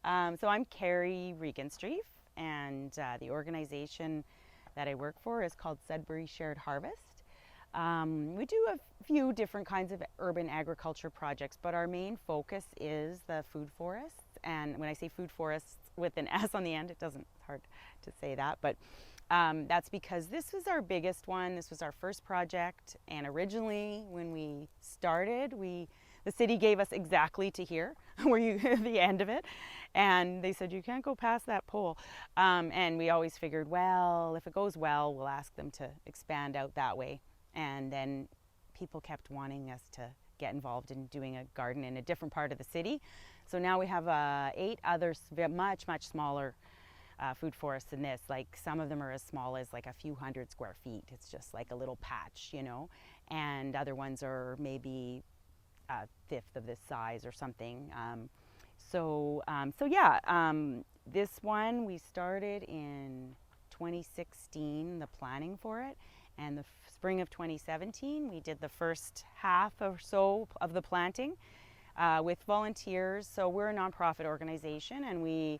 So I'm Carrie Regenstreif, and the organization that I work for is called Sudbury Shared Harvest. We do a few different kinds of urban agriculture projects, but our main focus is the food forests. And when I say food forests with an S on the end, it's hard to say that, but that's because this was our biggest one. This was our first project, and originally when we started, the city gave us exactly to here, the end of it, and they said you can't go past that pole. And we always figured, well, if it goes well, we'll ask them to expand out that way. And then people kept wanting us to get involved in doing a garden in a different part of the city. So now we have 8 others, much smaller food forests than this. Like some of them are as small as like a few hundred square feet. It's just like a little patch, you know, and other ones are maybe a fifth of this size or something. This one we started in 2016, the planning for it, and the spring of 2017 we did the first half or so of the planting with volunteers. So we're a nonprofit organization, and we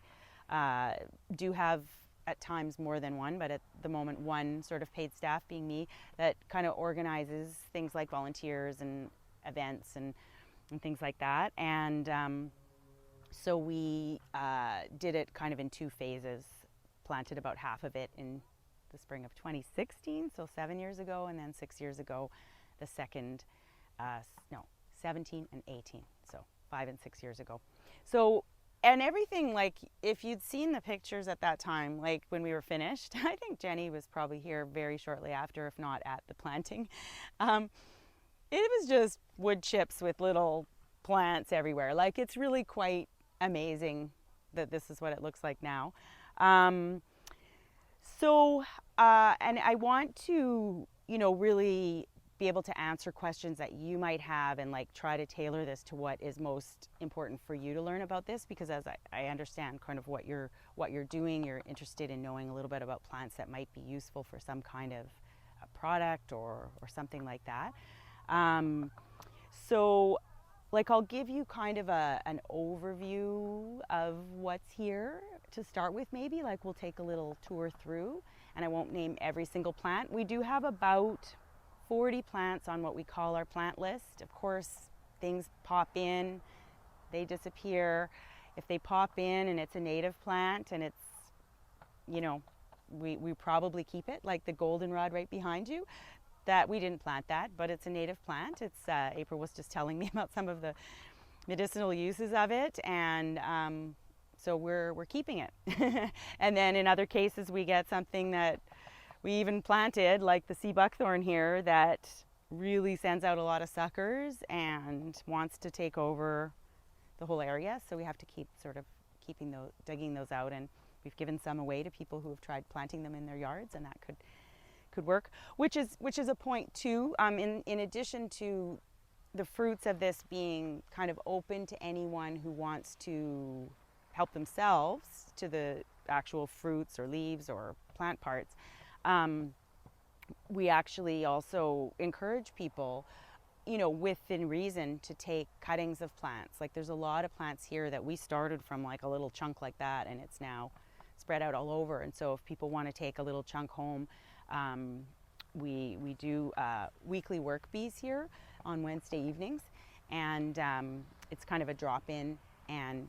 do have at times more than one, but at the moment one sort of paid staff, being me, that kind of organizes things like volunteers and events and things like that. And so we did it kind of in 2 phases, planted about half of it in the spring of 2016, so 7 years ago, and then 6 years ago the second, 17 and 18, so 5 and 6 years ago. So, and everything, like if you'd seen the pictures at that time, like when we were finished, I think Jenny was probably here very shortly after, if not at the planting. It was just wood chips with little plants everywhere. Like it's really quite amazing that this is what it looks like now. And I want to, really be able to answer questions that you might have, and like try to tailor this to what is most important for you to learn about this, because as I understand kind of what you're doing, you're interested in knowing a little bit about plants that might be useful for some kind of a product or something like that. So like I'll give you kind of an overview of what's here to start with. Maybe like we'll take a little tour through, and I won't name every single plant. We do have about 40 plants on what we call our plant list. Of course, things pop in, they disappear. If they pop in and it's a native plant and it's, we probably keep it, like the goldenrod right behind you. That we didn't plant that, but it's a native plant. It's April was just telling me about some of the medicinal uses of it, and so we're keeping it. And then in other cases, we get something that we even planted, like the sea buckthorn here, that really sends out a lot of suckers and wants to take over the whole area. So we have to keep sort of digging those out, and we've given some away to people who have tried planting them in their yards, and that could work, which is a point too. In addition to the fruits of this being kind of open to anyone who wants to help themselves to the actual fruits or leaves or plant parts, we actually also encourage people, within reason, to take cuttings of plants. Like there's a lot of plants here that we started from like a little chunk like that, and it's now spread out all over. And so if people want to take a little chunk home, we do weekly work bees here on Wednesday evenings, and it's kind of a drop-in, and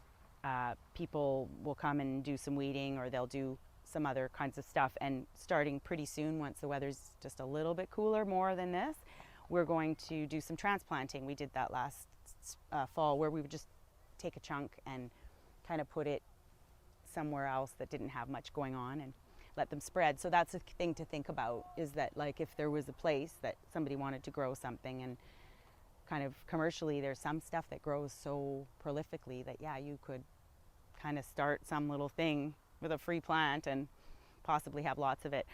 people will come and do some weeding, or they'll do some other kinds of stuff. And starting pretty soon, once the weather's just a little bit cooler, more than this, we're going to do some transplanting. We did that last fall, where we would just take a chunk and kind of put it somewhere else that didn't have much going on and let them spread. So that's a thing to think about, is that like if there was a place that somebody wanted to grow something, and kind of commercially there's some stuff that grows so prolifically that you could kind of start some little thing with a free plant and possibly have lots of it.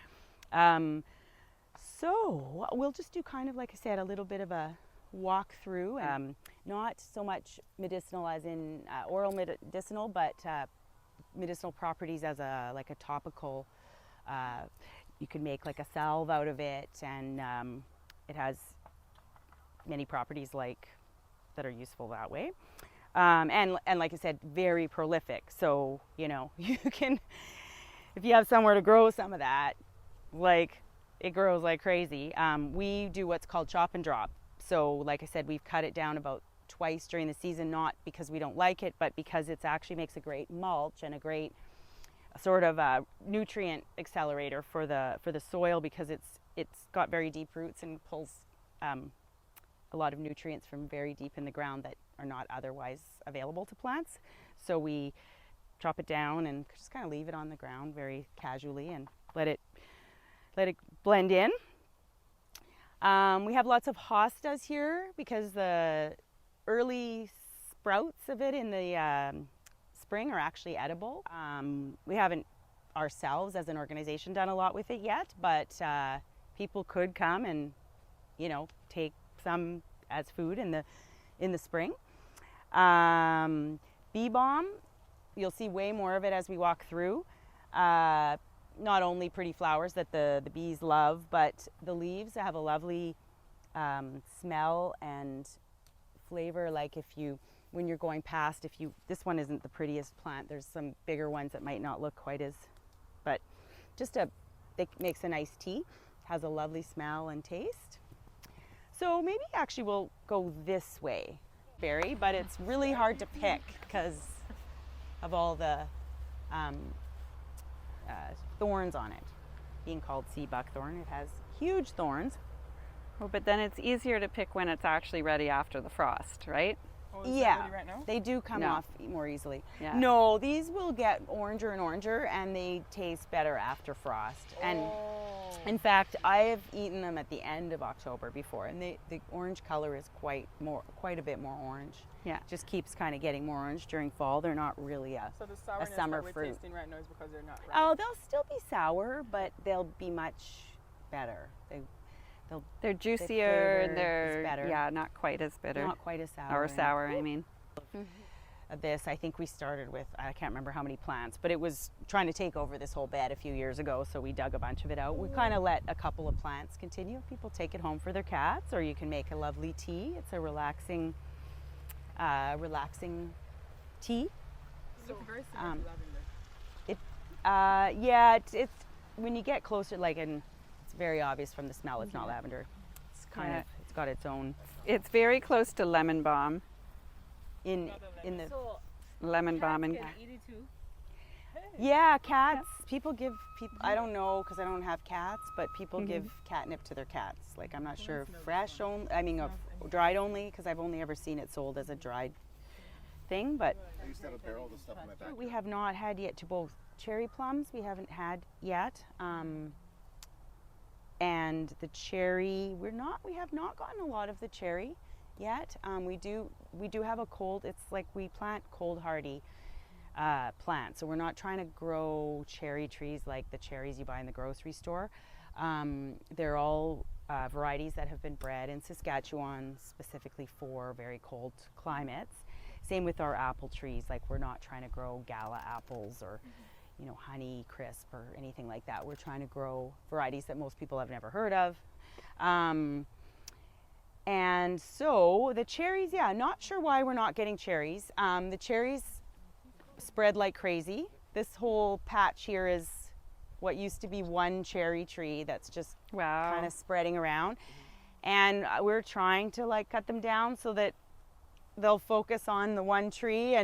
So we'll just do kind of, like I said, a little bit of a walk through, not so much medicinal as in oral medicinal, but medicinal properties as a topical. You can make like a salve out of it, and it has many properties that are useful that way. And like I said, very prolific. So, you know, you can, if you have somewhere to grow some of that, like it grows like crazy. We do what's called chop and drop. So like I said, we've cut it down about twice during the season, not because we don't like it, but because it actually makes a great mulch and a great sort of a nutrient accelerator for the soil, because it's got very deep roots and pulls a lot of nutrients from very deep in the ground that are not otherwise available to plants. So we chop it down and just kind of leave it on the ground very casually and let it blend in. We have lots of hostas here because the early sprouts of it in the spring are actually edible. We haven't ourselves as an organization done a lot with it yet, but people could come and, you know, take some as food in the spring. Bee balm, you'll see way more of it as we walk through. Not only pretty flowers that the bees love, but the leaves have a lovely smell and flavor. Like when you're going past, this one isn't the prettiest plant. There's some bigger ones that might not look quite as, but it makes a nice tea, has a lovely smell and taste. So maybe actually we'll go this way, berry, but it's really hard to pick because of all the thorns on it. Being called sea buckthorn, it has huge thorns. Oh, but then it's easier to pick when it's actually ready after the frost, right? Oh, is Yeah, that ready right now? they do come off more easily. Yeah. No, these will get oranger and oranger, and they taste better after frost. And in fact, I have eaten them at the end of October before, and the orange color is quite a bit more orange. Yeah. Just keeps kind of getting more orange during fall. They're not really a So the sourness summer that we're fruit. tasting right now is because they're not ripe. Oh, they'll still be sour, but they'll be much better. They're juicier flavor and they're is better. yeah, not quite as bitter. Not quite as sour. Or sour, I mean. This, I think we started with, I can't remember how many plants, but it was trying to take over this whole bed a few years ago, so we dug a bunch of it out. We kind of let a couple of plants continue. People take it home for their cats, or you can make a lovely tea. It's a relaxing tea. So very similar to lavender. Yeah, it's when you get closer, it's very obvious from the smell. It's not lavender. It's it's got its own. It's very close to lemon balm. In the Lemon balm and yeah, cats. People I don't know because I don't have cats, but people give catnip to their cats. Like I'm not sure fresh only. I mean, dried only, because I've only ever seen it sold as a dried thing. But I used to have a barrel of this stuff in my backyard. we have not had yet to both cherry plums. We haven't had yet. And the cherry, we have not gotten a lot of the cherry yet. We do have a cold. It's like we plant cold hardy plants, so we're not trying to grow cherry trees like the cherries you buy in the grocery store. They're all varieties that have been bred in Saskatchewan specifically for very cold climates. Same with our apple trees. Like we're not trying to grow gala apples or honey crisp or anything like that. We're trying to grow varieties that most people have never heard of. And so the cherries, not sure why we're not getting cherries. The cherries spread like crazy. This whole patch here is what used to be one cherry tree that's just kind of spreading around. And we're trying to cut them down so that they'll focus on the one tree.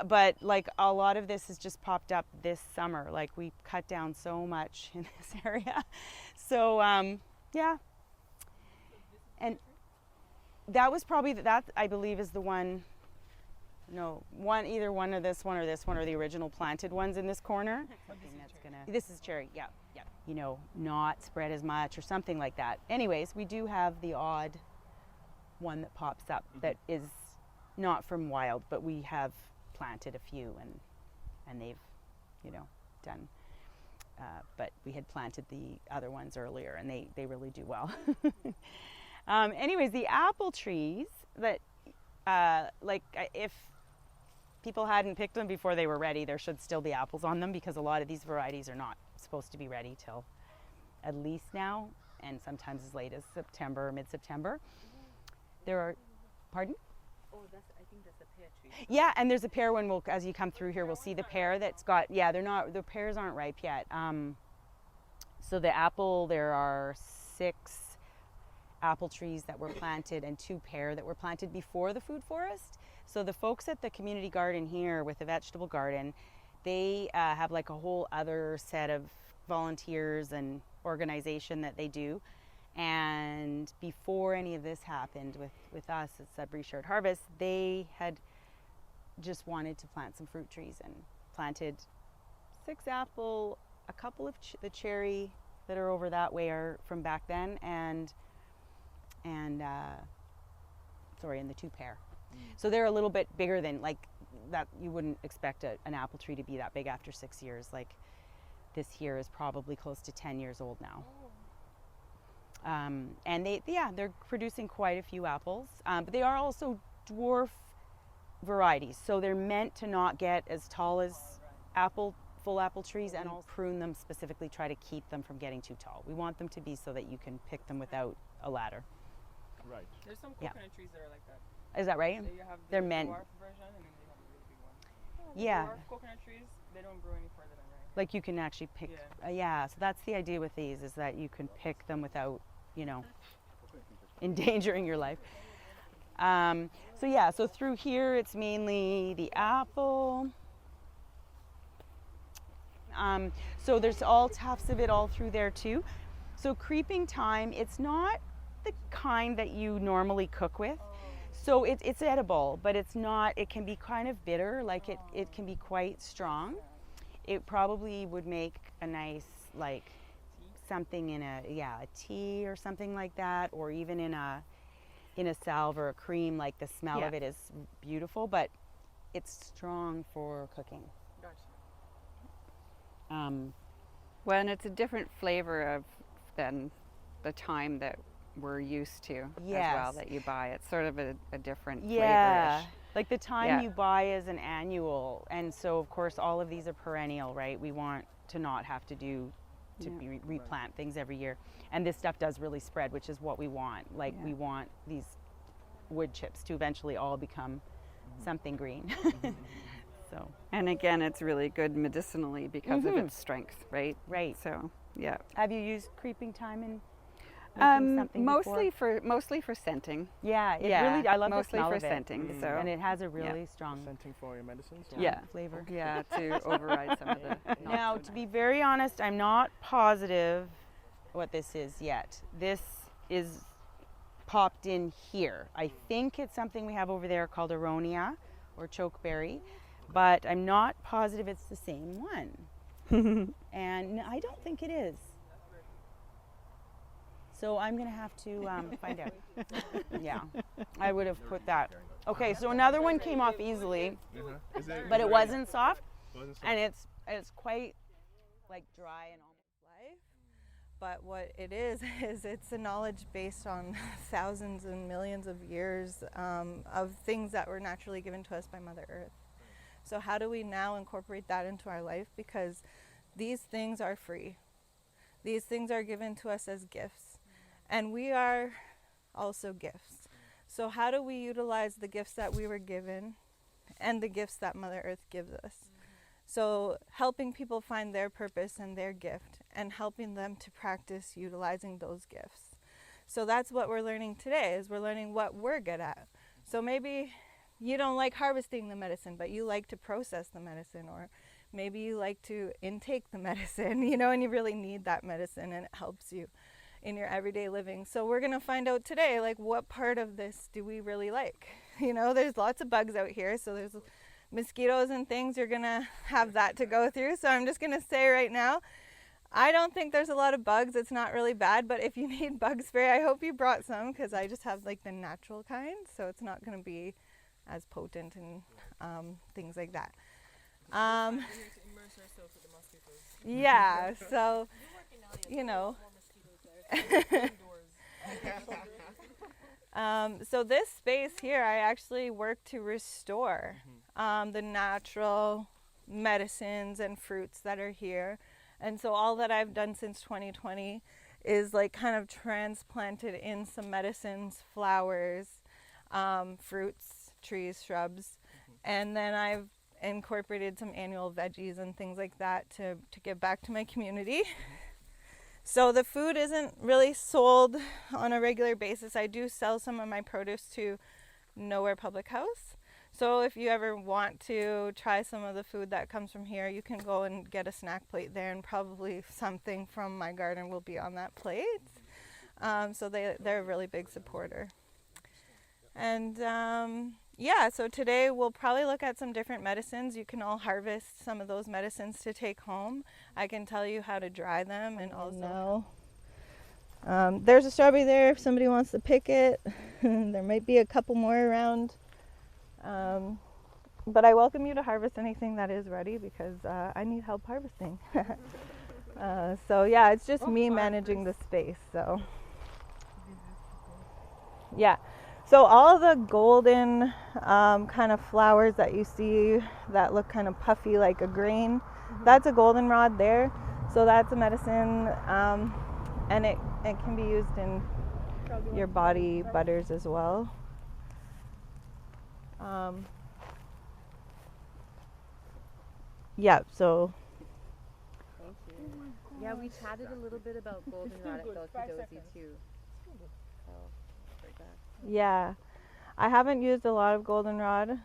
But a lot of this has just popped up this summer. Like we cut down so much in this area. So yeah. And that was probably that I believe is the one. No, either one of this one or this one are the original planted ones in this corner. This is cherry, yeah. Not spread as much or something like that. Anyways, we do have the odd one that pops up that is not from wild, but we have planted a few and they've, done. But we had planted the other ones earlier and they really do well. Anyways, the apple trees that, if people hadn't picked them before they were ready, there should still be apples on them because a lot of these varieties are not supposed to be ready till at least now, and sometimes as late as September, mid-September. There are, pardon? Oh, I think that's a pear tree. Yeah, and there's a pear one. As you come through here, we'll see the pear that's got. Yeah, the pears aren't ripe yet. So the apple, there are 6 apple trees that were planted and 2 pear that were planted before the food forest. So the folks at the community garden here with the vegetable garden, they have like a whole other set of volunteers and organization that they do. And before any of this happened with us at Sudbury Shared Harvest, they had just wanted to plant some fruit trees and planted 6 apple, a couple of the cherry that are over that way are from back then, and the 2 pear. So they're a little bit bigger than like that. You wouldn't expect an apple tree to be that big after 6 years. Like this here is probably close to 10 years old now. And they're producing quite a few apples, but they are also dwarf varieties. So they're meant to not get as tall as full apple trees, and I'll prune them specifically, try to keep them from getting too tall. We want them to be so that you can pick them without a ladder. Right. There's some coconut trees that are like that. Is that right? So you have They're the meant. dwarf version, and then you have the really big one. Yeah. The dwarf coconut trees, they don't grow any further than right. Like you can actually pick. Yeah. So that's the idea with these, is that you can pick them without, endangering your life. So through here it's mainly the apple. So there's all tufts of it all through there too. So creeping thyme, it's not the kind that you normally cook with. So it's edible, but it's not, it can be kind of bitter, like it can be quite strong. It probably would make a nice, like, something in a tea or something like that, or even in a salve or a cream. Like the smell of it is beautiful, but it's strong for cooking. Well, and it's a different flavor than the thyme that we're used to as well, that you buy. It's sort of a different flavor-ish. Like the thyme you buy is an annual, and so of course all of these are perennial, right? We want to not have to replant things every year, and this stuff does really spread, which is what we want. Like we want these wood chips to eventually all become something green. So, and again, it's really good medicinally because of its strength, right? Right. So, yeah. Have you used creeping thyme in making something mostly before? mostly for scenting. Yeah, really, I love mostly the smell for of it. scenting. So, and it has a really strong Scenting for your medicines? flavor. Yeah, to override some of the. Now, to be very honest, I'm not positive what this is yet. This is popped in here. I think it's something we have over there called aronia or chokeberry, but I'm not positive it's the same one. And I don't think it is. So I'm going to have to find out. Yeah, I would have put that. Okay, so another one came off easily, but it wasn't soft, and it's quite like dry and almost life. But what it is it's a knowledge based on thousands and millions of years of things that were naturally given to us by Mother Earth. So how do we now incorporate that into our life? Because these things are free. These things are given to us as gifts. And we are also gifts. So how do we utilize the gifts that we were given and the gifts that Mother Earth gives us? So helping people find their purpose and their gift, and helping them to practice utilizing those gifts. So that's what we're learning today, is we're learning what we're good at. So maybe you don't like harvesting the medicine, but you like to process the medicine, or maybe you like to intake the medicine, and you really need that medicine and it helps you in your everyday living. So we're going to find out today, like, what part of this do we really like? There's lots of bugs out here, so there's mosquitoes and things. You're going to have that to go through. So I'm just going to say right now, I don't think there's a lot of bugs. It's not really bad, but if you need bug spray, I hope you brought some, because I just have like the natural kind, so it's not going to be as potent and things like that. Yeah, so, so this space here, I actually work to restore the natural medicines and fruits that are here. And so all that I've done since 2020 is like kind of transplanted in some medicines, flowers, fruits, trees, shrubs, and then I've incorporated some annual veggies and things like that to give back to my community. So the food isn't really sold on a regular basis. I do sell some of my produce to Nowhere Public House. So if you ever want to try some of the food that comes from here, you can go and get a snack plate there, and probably something from my garden will be on that plate. So they're a really big supporter. And yeah, so today we'll probably look at some different medicines. You can all harvest some of those medicines to take home. I can tell you how to dry them, and also there's a strawberry there if somebody wants to pick it. There might be a couple more around. But I welcome you to harvest anything that is ready, because I need help harvesting. So yeah, it's just me managing the space. So yeah, so all the golden kind of flowers that you see that look kind of puffy like a grain, that's a goldenrod there. So that's a medicine, and it can be used in your body butters as well. Yeah, so thank you. Yeah, we chatted a little bit about goldenrod at Dozy too. So, like that. yeah, I haven't used a lot of goldenrod,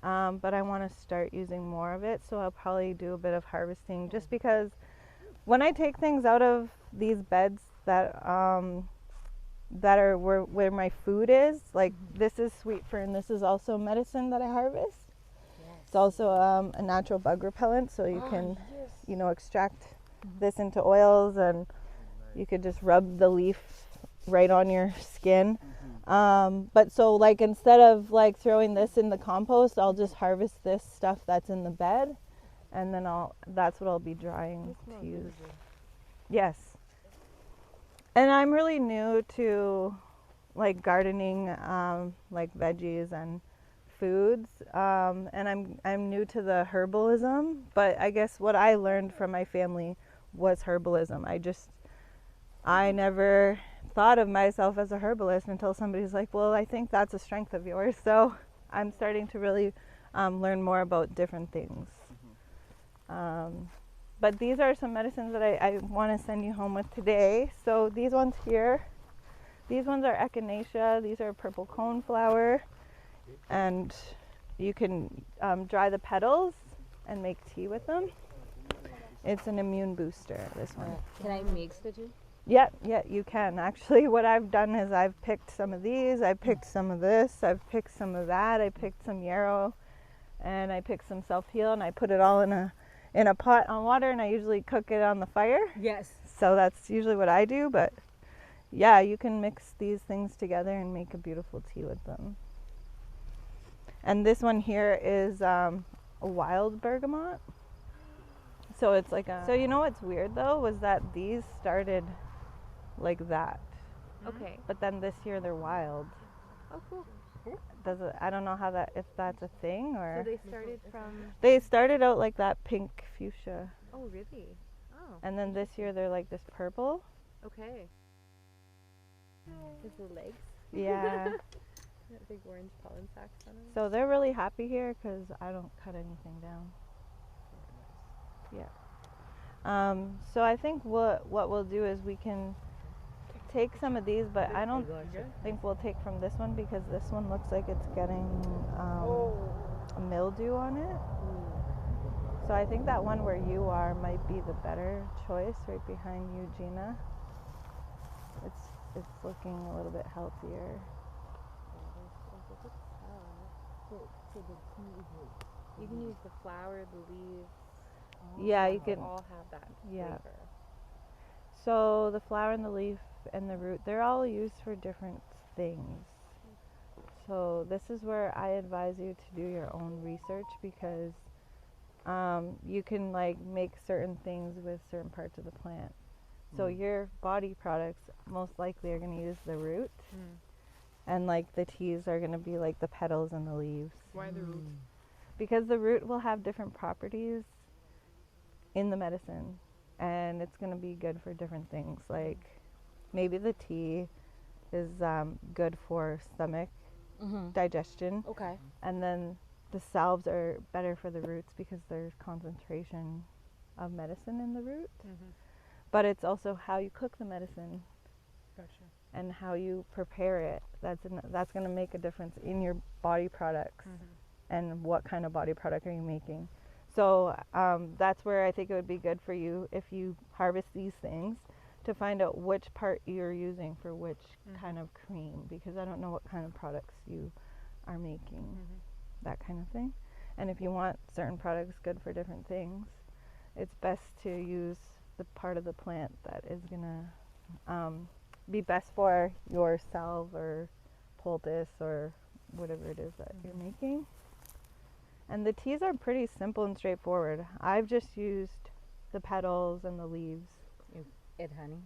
but I want to start using more of it, so I'll probably do a bit of harvesting, just because when I take things out of these beds that are where my food is, like this is sweet fern, this is also medicine that I harvest. It's also a natural bug repellent, so you can, extract this into oils, and you could just rub the leaf right on your skin. But so like instead of like throwing this in the compost, I'll just harvest this stuff that's in the bed, and then that's what I'll be drying to use. Yes. And I'm really new to like gardening, like veggies and foods, and I'm new to the herbalism, but I guess what I learned from my family was herbalism. I never thought of myself as a herbalist until somebody's like, well, I think that's a strength of yours. So I'm starting to really learn more about different things. But these are some medicines that I want to send you home with today. So these ones here, these ones are echinacea, these are purple coneflower. And you can dry the petals and make tea with them. It's an immune booster, this one. Can I mix the two? Yeah, you can. Actually, what I've done is I've picked some of these, I picked some of this, I've picked some of that, I picked some yarrow, and I picked some self-heal, and I put it all in a pot on water, and I usually cook it on the fire. Yes. So that's usually what I do, but yeah, you can mix these things together and make a beautiful tea with them. And this one here is a wild bergamot. So it's like so you know what's weird though, was that these started like that. Okay. But then this year they're wild. Oh, cool. I don't know if that's a thing, or. So they started from. They started out like that pink fuchsia. Oh, really? Oh. And then this year they're like this purple. Okay. His little legs. Yeah. Big orange pollen sacs on them. So they're really happy here because I don't cut anything down. Yeah. So I think what we'll do is we can take some of these, but I don't think we'll take from this one, because this one looks like it's getting a mildew on it. So I think that one where you are might be the better choice, right behind you, Gina. It's looking a little bit healthier. You can use the flower, the leaves. Yeah, you can all have that flavor. So the flower and the leaf and the root, they're all used for different things. So this is where I advise you to do your own research, because you can like make certain things with certain parts of the plant. So your body products most likely are going to use the root, and like the teas are going to be like the petals and the leaves. Why the root? Because the root will have different properties in the medicine, and it's going to be good for different things. Like maybe the tea is good for stomach digestion. Okay. And then the salves are better for the roots because there's concentration of medicine in the root. But it's also how you cook the medicine and how you prepare it. That's going to make a difference in your body products and what kind of body product are you making. So that's where I think it would be good for you if you harvest these things to find out which part you're using for which kind of cream, because I don't know what kind of products you are making, that kind of thing. And if you want certain products good for different things, it's best to use the part of the plant that is going to be best for your salve or poultice or whatever it is that you're making. And the teas are pretty simple and straightforward. I've just used the petals and the leaves. You add honey?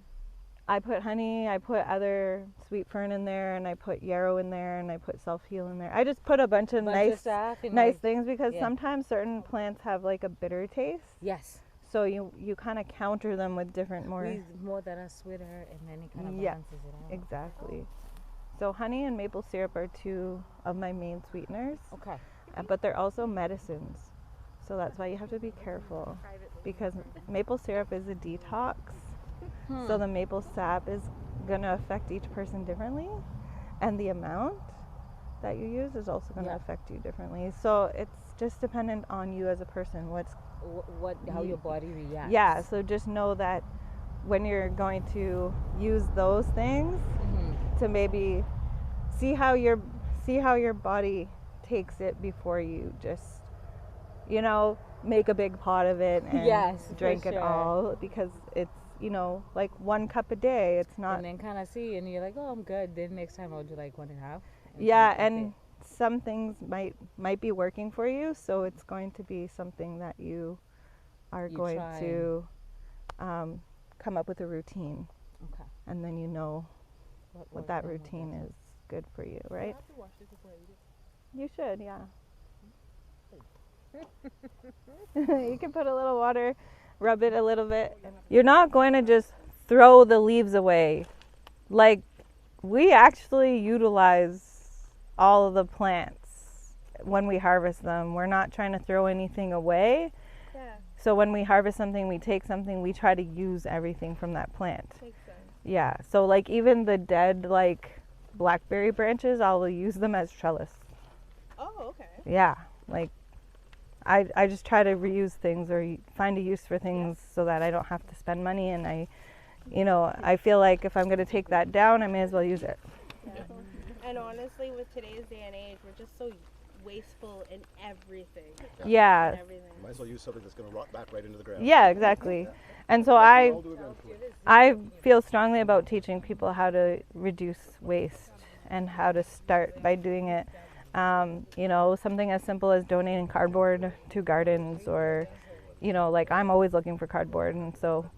I put honey, I put other sweet fern in there, and I put yarrow in there, and I put self-heal in there. I just put a bunch of nice things because sometimes certain plants have like a bitter taste. Yes. So you kind of counter them with different more that are sweeter, and then it kind of balances it out. Exactly. So honey and maple syrup are two of my main sweeteners. Okay. But they're also medicines. So that's why you have to be careful, because maple syrup is a detox. So the maple sap is going to affect each person differently, and the amount that you use is also going to affect you differently. So it's just dependent on you as a person, how your body reacts. Yeah, so just know that when you're going to use those things, to maybe see how your body takes it before you just, make a big pot of it and drink it all, because it's, like 1 cup a day. It's not. And then kind of see, and you're like, oh, I'm good. Then next time I'll do like 1.5. Yeah, and some things might be working for you, so it's going to be something that you are going to come up with a routine. Okay. And then you know what that routine is good for you, right? I have to wash this before I eat it. You should, yeah. You can put a little water, rub it a little bit. You're not going to just throw the leaves away. Like, we actually utilize all of the plants when we harvest them. We're not trying to throw anything away. Yeah. So when we harvest something, we take something, we try to use everything from that plant. Makes sense. Yeah, so like even the dead like blackberry branches, I'll use them as trellis. Oh, okay. Yeah, like I just try to reuse things or find a use for things so that I don't have to spend money, and I feel like if I'm going to take that down, I may as well use it. Yeah. And honestly, with today's day and age, we're just so wasteful in everything. Yeah. In everything. Might as well use something that's going to rot back right into the ground. Yeah, exactly. And so I feel strongly about teaching people how to reduce waste and how to start by doing it. Something as simple as donating cardboard to gardens, or, like I'm always looking for cardboard. And so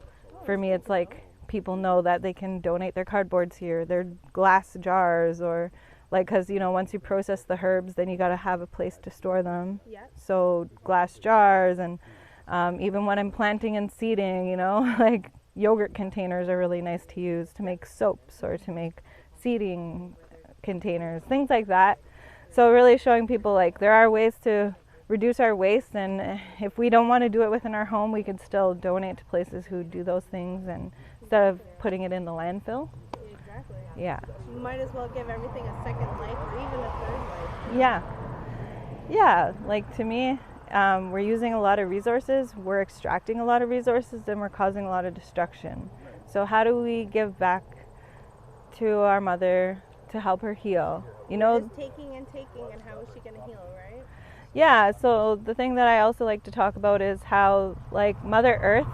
for me, it's like people know that they can donate their cardboards here, their glass jars, or because, once you process the herbs, then you got to have a place to store them. Yeah. So glass jars, and even when I'm planting and seeding, like yogurt containers are really nice to use to make soaps or to make seeding containers, things like that. So really showing people like there are ways to reduce our waste, and if we don't want to do it within our home, we can still donate to places who do those things, and instead of putting it in the landfill. Exactly. Yeah. You might as well give everything a second life or even a third life. Yeah. Yeah, like to me, we're using a lot of resources, we're extracting a lot of resources, and we're causing a lot of destruction. So how do we give back to our mother to help her heal? Just taking, and how is she going to heal, right? Yeah, so the thing that I also like to talk about is how, like, Mother Earth,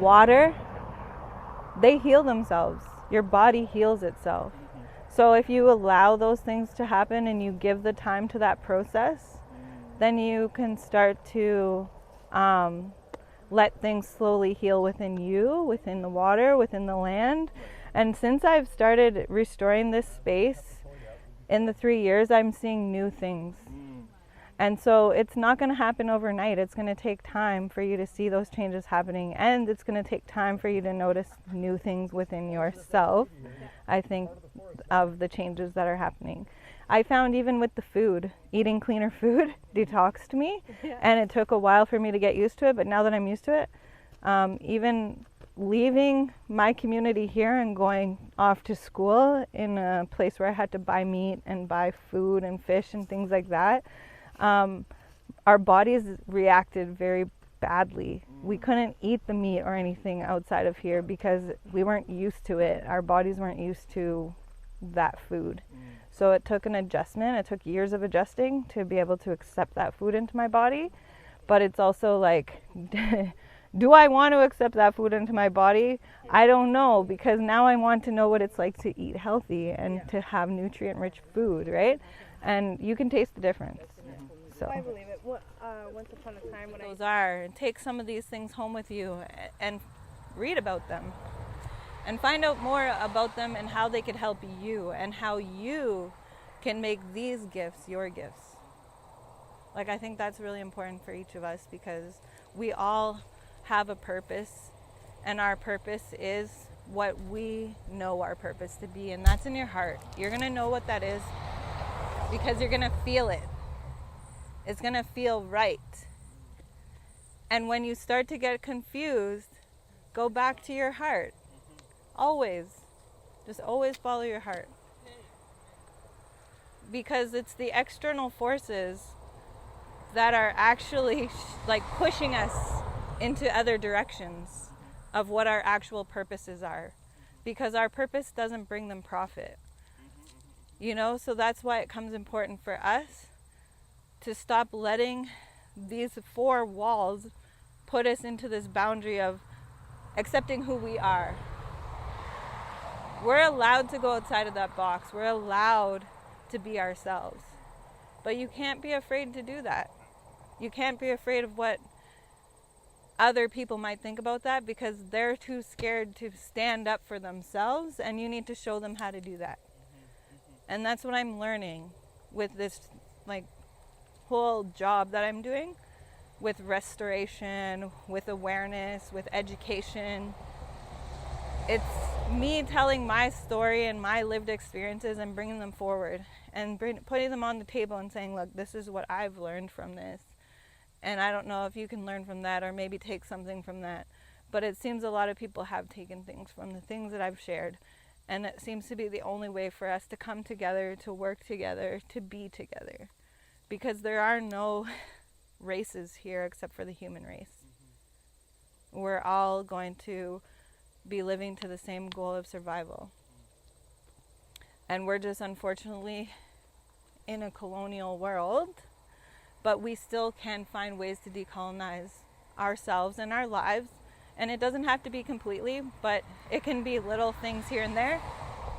water, they heal themselves. Your body heals itself. So if you allow those things to happen and you give the time to that process, then you can start to let things slowly heal within you, within the water, within the land. And since I've started restoring this space, in the 3 years, I'm seeing new things. And so it's not going to happen overnight. It's going to take time for you to see those changes happening, and it's going to take time for you to notice new things within yourself, I think, of the changes that are happening. I found even with the food, eating cleaner food detoxed me, and it took a while for me to get used to it, but now that I'm used to it, even leaving my community here and going off to school in a place where I had to buy meat and buy food and fish and things like that, our bodies reacted very badly. We couldn't eat the meat or anything outside of here because we weren't used to it. Our bodies weren't used to that food. So it took an adjustment. It took years of adjusting to be able to accept that food into my body. But it's also like, do I want to accept that food into my body? I don't know, because now I want to know what it's like to eat healthy and to have nutrient-rich food, right? And you can taste the difference. So I believe it. Once upon a time when those are, take some of these things home with you and read about them and find out more about them and how they could help you and how you can make these gifts your gifts. Like, I think that's really important for each of us, because we all have a purpose, and our purpose is what we know our purpose to be, and that's in your heart. You're gonna know what that is because you're gonna feel it. It's gonna feel right. And when you start to get confused, go back to your heart. Always. Just always follow your heart. Because it's the external forces that are actually like pushing us into other directions of what our actual purposes are. Because our purpose doesn't bring them profit. You know, so that's why it comes important for us to stop letting these four walls put us into this boundary of accepting who we are. We're allowed to go outside of that box. We're allowed to be ourselves. But you can't be afraid to do that. You can't be afraid of what other people might think about that, because they're too scared to stand up for themselves, and you need to show them how to do that. And that's what I'm learning with this like whole job that I'm doing, with restoration, with awareness, with education. It's me telling my story and my lived experiences and bringing them forward and putting them on the table and saying, look, this is what I've learned from this. And I don't know if you can learn from that or maybe take something from that. But it seems a lot of people have taken things from the things that I've shared. And it seems to be the only way for us to come together, to work together, to be together. Because there are no races here except for the human race. We're all going to be living to the same goal of survival. And we're just unfortunately in a colonial world, but we still can find ways to decolonize ourselves and our lives. And it doesn't have to be completely, but it can be little things here and there.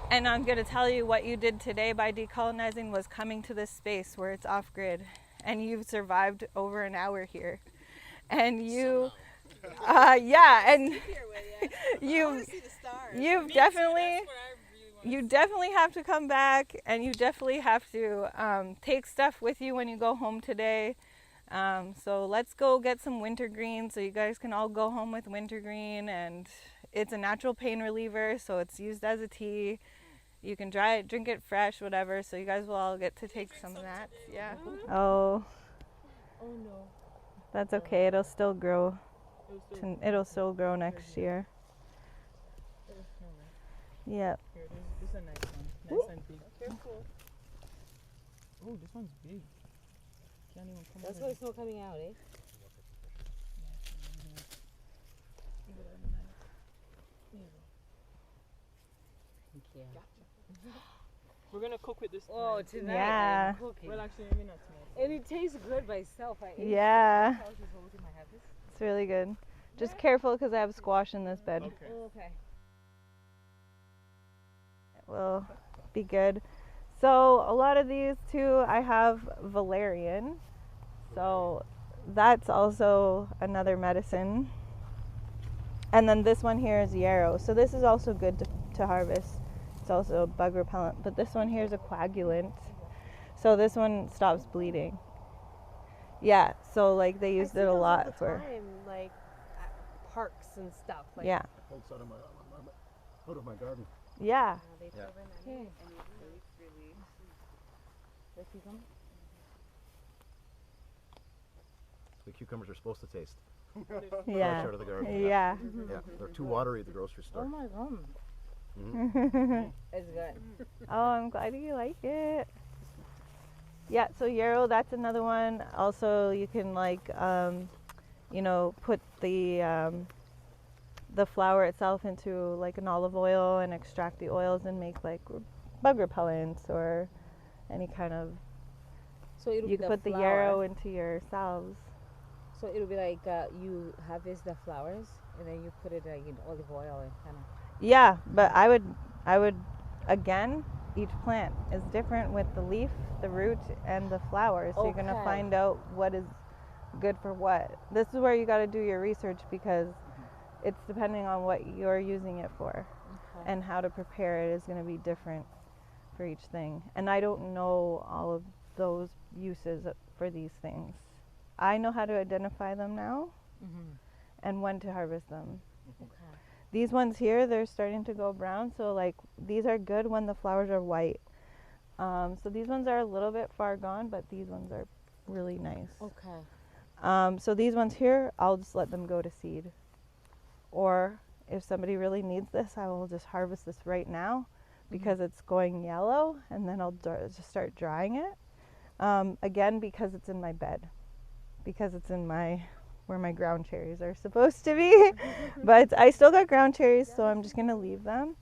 And I'm going to tell you, what you did today by decolonizing was coming to this space where it's off grid, and you've survived over an hour here. And you, and you've definitely, you definitely have to come back, and you definitely have to take stuff with you when you go home today. So let's go get some wintergreen so you guys can all go home with wintergreen, and it's a natural pain reliever, so it's used as a tea. You can dry it, drink it fresh, whatever, so you guys will all get to take some of that. Yeah. Oh no. That's okay, it'll still grow. It'll still grow next year. Yep. Here, this is a nice one. Nice and big. Careful. Oh, this one's big. Can't even come That's why it's not coming out, eh? Thank you. We're gonna cook with this. Oh, tonight. Yeah. Well, actually, maybe not tonight. And it tastes good by itself. Yeah. It's really good. Just careful, because I have squash in this bed. Okay. Oh, okay. It will be good. So a lot of these too, I have valerian. So that's also another medicine. And then this one here is yarrow. So this is also good to harvest. It's also a bug repellent. But this one here is a coagulant. So this one stops bleeding. Yeah, so like they used I see it a those all lot the for. time, like at parks and stuff. Like, Yeah. Holds out of my garden. Yeah. They Yeah. serve in any fruits, really. The cucumbers are supposed to taste. Yeah. Fresh out of the garden. Yeah. Yeah. They're too watery at the grocery store. Oh my god. It's good. Oh, I'm glad you like it. Yeah, so yarrow, that's another one. Also, you can like, you know, put the flower itself into like an olive oil and extract the oils and make like bug repellents or any kind of. So it'll You be can the put the flower. yarrow into your salves. So it'll be like you harvest the flowers and then you put it in olive oil and kind of. Yeah, but I would again, each plant is different with the leaf, the root, and the flower. So you're gonna Okay. find out what is good for what. This is where you got to do your research because it's depending on what you're using it for, Okay. and how to prepare it is going to be different for each thing. And I don't know all of those uses for these things. I know how to identify them now and when to harvest them. Okay. These ones here, they're starting to go brown, so like these are good when the flowers are white. So these ones are a little bit far gone, but these ones are really nice. Okay. So these ones here, I'll just let them go to seed. Or if somebody really needs this, I will just harvest this right now because it's going yellow, and then I'll just start drying it. Again, because it's in my bed, because it's in where my ground cherries are supposed to be. But I still got ground cherries, so I'm just gonna leave them.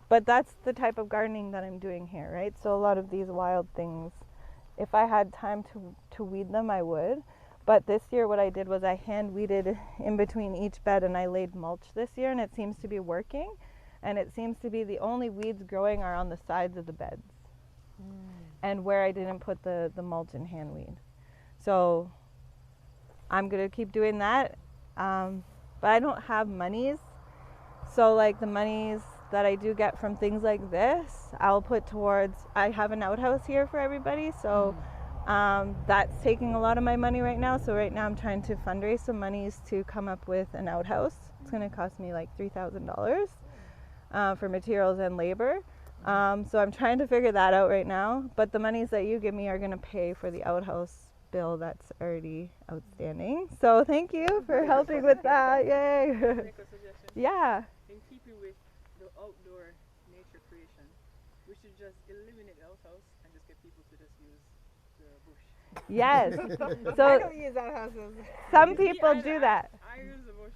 But that's the type of gardening that I'm doing here, right? So a lot of these wild things, if I had time to weed them, I would. But this year what I did was I hand weeded in between each bed, and I laid mulch this year, and it seems to be working. And it seems to be the only weeds growing are on the sides of the beds. And where I didn't put the mulch and hand weed. So I'm gonna keep doing that. But I don't have monies. So like the monies that I do get from things like this, I'll put towards, I have an outhouse here for everybody. So that's taking a lot of my money right now. So right now I'm trying to fundraise some monies to come up with an outhouse. It's gonna cost me like $3,000 for materials and labor. So I'm trying to figure that out right now. But the monies that you give me are gonna pay for the outhouse bill that's already outstanding. So thank you for helping with that. Yay. Make a suggestion. Yeah. In keeping with the outdoor nature creation, we should just eliminate the outhouse and just get people to just use the bush. Yes. I So don't use outhouses. some people do that. I use the bush.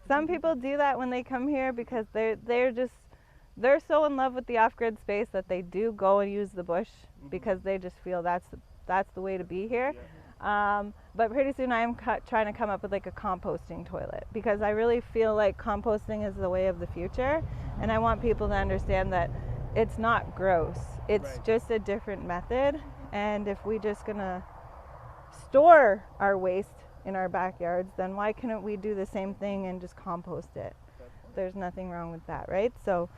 Some people do that when they come here because they're so in love with the off-grid space that they do go and use the bush because they just feel that's the way to be here. But pretty soon I am trying to come up with like a composting toilet because I really feel like composting is the way of the future, and I want people to understand that it's not gross. It's just a different method, and if we just gonna store our waste in our backyards, then why couldn't we do the same thing and just compost it? There's nothing wrong with that, right? So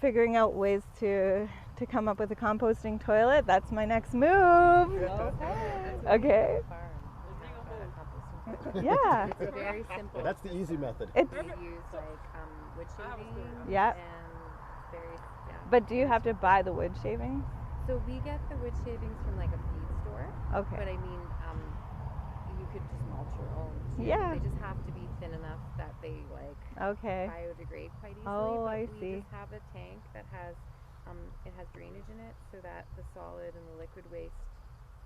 figuring out ways to come up with a composting toilet, that's my next move. Okay. Yeah. It's very simple. That's the easy method. It's, We use like wood shavings. Yeah. And very but do you have to buy the wood shavings? So we get the wood shavings from like a feed store. Okay. But I mean, you could just mulch your own too. Yeah. They just have to be thin enough that they like Okay. biodegrade quite easily. Oh, but I we see. just have a tank that has it has drainage in it so that the solid and the liquid waste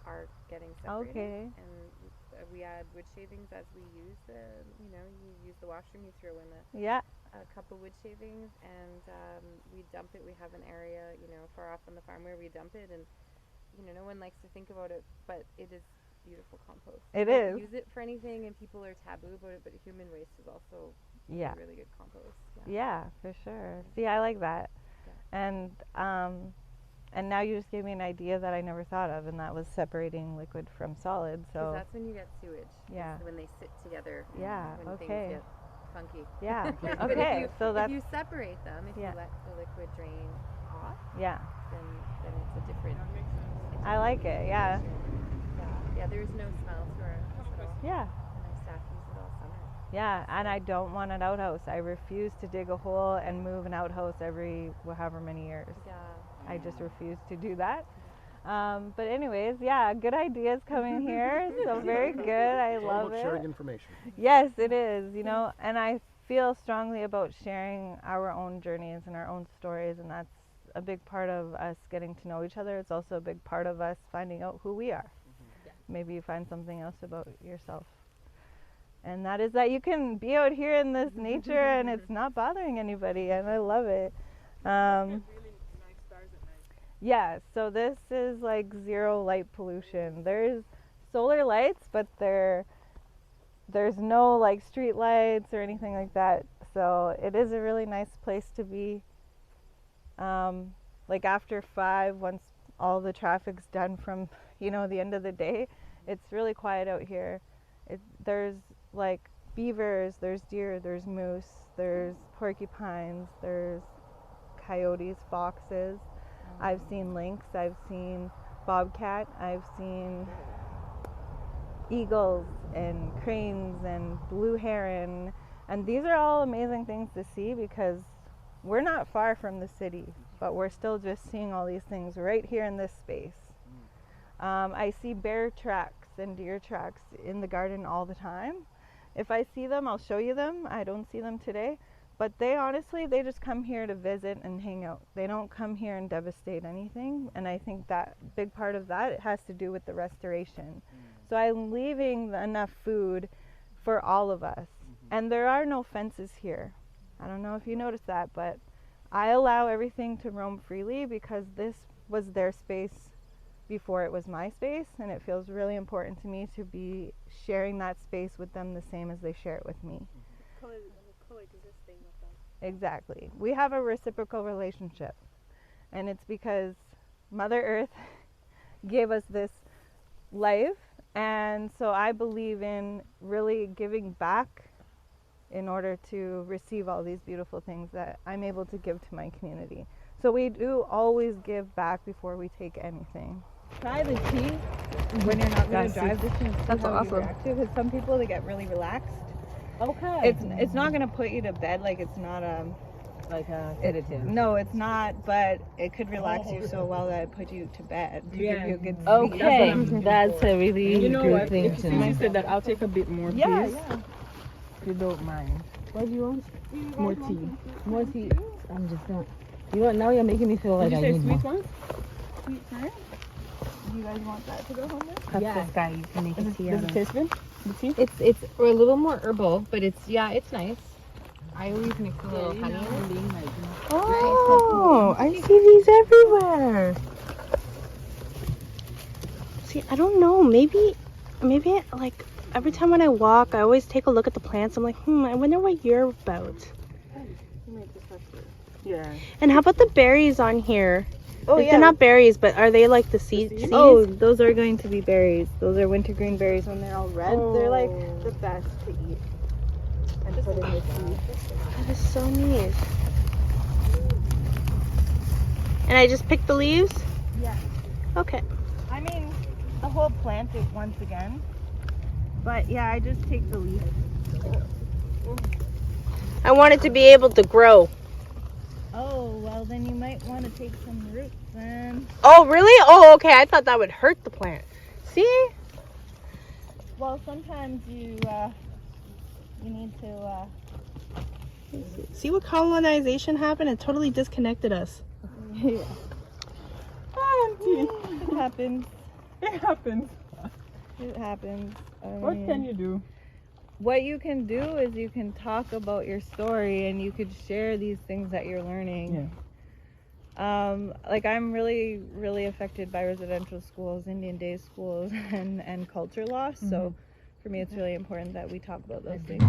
are getting separated. Okay. And we add wood shavings as we use you use the washroom, you throw in Yeah. a cup of wood shavings, and we dump it. We have an area, far off on the farm where we dump it, and no one likes to think about it, but it is beautiful compost. It We don't is. use it for anything, and people are taboo about it, but human waste is also Yeah. really good compost. Yeah, for sure. See, I like that. And now you just gave me an idea that I never thought of, and that was separating liquid from solid. Because So that's when you get sewage. is Yeah. When they sit together. Yeah, When okay. things get funky. yeah. But Okay. if So if that's you separate them, if Yeah. you let the liquid drain off, yeah. then it's a different. That makes sense. it's a I like it. Yeah. situation. Yeah, there's no smell to our house at all. Yeah. And our staff use it all summer. Yeah, and I don't want an outhouse. I refuse to dig a hole and move an outhouse every however many years. Yeah. I just refuse to do that. But anyways, yeah, good ideas coming here. So very good. I It's all love about it. sharing information. Yes, it is, you know, and I feel strongly about sharing our own journeys and our own stories, and that's a big part of us getting to know each other. It's also a big part of us finding out who we are. Maybe you find something else about yourself. And that is that you can be out here in this nature and it's not bothering anybody, and I love it. Really nice stars at night. Yeah, so this is like zero light pollution. There's solar lights, but there's no like street lights or anything like that. So it is a really nice place to be. Like after 5, once all the traffic's done from, you know, the end of the day, it's really quiet out here. There's like beavers, there's deer, there's moose, there's porcupines, there's coyotes, foxes. I've seen lynx, I've seen bobcat, I've seen eagles and cranes and blue heron, and these are all amazing things to see because we're not far from the city, but we're still just seeing all these things right here in this space. I see bear tracks and deer tracks in the garden all the time. If I see them, I'll show you them. I don't see them today, but they just come here to visit and hang out. They don't come here and devastate anything, and I think that big part of that, it has to do with the restoration. So I'm leaving enough food for all of us, and there are no fences here. I don't know if you noticed that, but I allow everything to roam freely because this was their space before it was my space, and it feels really important to me to be sharing that space with them the same as they share it with me. Coexisting with them. Exactly. We have a reciprocal relationship, and it's because Mother Earth gave us this life, and so I believe in really giving back in order to receive all these beautiful things that I'm able to give to my community. So we do always give back before we take anything. Try the tea when you're not going to drive this and see how you react to it, because some people, they get really relaxed. Okay. It's not going to put you to bed, like it's not like a sedative. no, it's not, but it could relax you so well that it put you to bed to give you a good sleep. Okay, that's a really good thing If to you know. said that, I'll take a bit more, please. Yeah. If you don't mind. What do you want? More tea. More tea. I'm just not. You know what? Now you're making me feel like Did you I say need sweet more. ones? Sweet currant? Do you guys want that to go home with? Cut this guy. You can make a tea out Does it of. taste good? The tea? It's a little more herbal, but it's nice. I always mix a little honey in it. Oh, I see these everywhere. See, I don't know. Maybe like every time when I walk, I always take a look at the plants. I'm like, I wonder what you're about. Yeah. And how about the berries on here? Oh, They're not berries, but are they like the seeds? Oh, those are going to be berries. Those are wintergreen berries when they're all red. They're like the best to eat. And put in the tea. That is so neat. And I just pick the leaves? Yeah. Okay. I mean, the whole plant it once again. But yeah, I just take the leaf. I want it to be able to grow. Oh, well then you might want to take some roots then. Oh, really? Oh, okay. I thought that would hurt the plant. See? Well, sometimes you need to See what colonization happened? It totally disconnected us. yeah. Auntie. It happens. It happens. It happens. What can you do? What you can do is you can talk about your story and you could share these things that you're learning. Yeah. Like I'm really, really affected by residential schools, Indian day schools, and culture loss. So for me, it's really important that we talk about those things.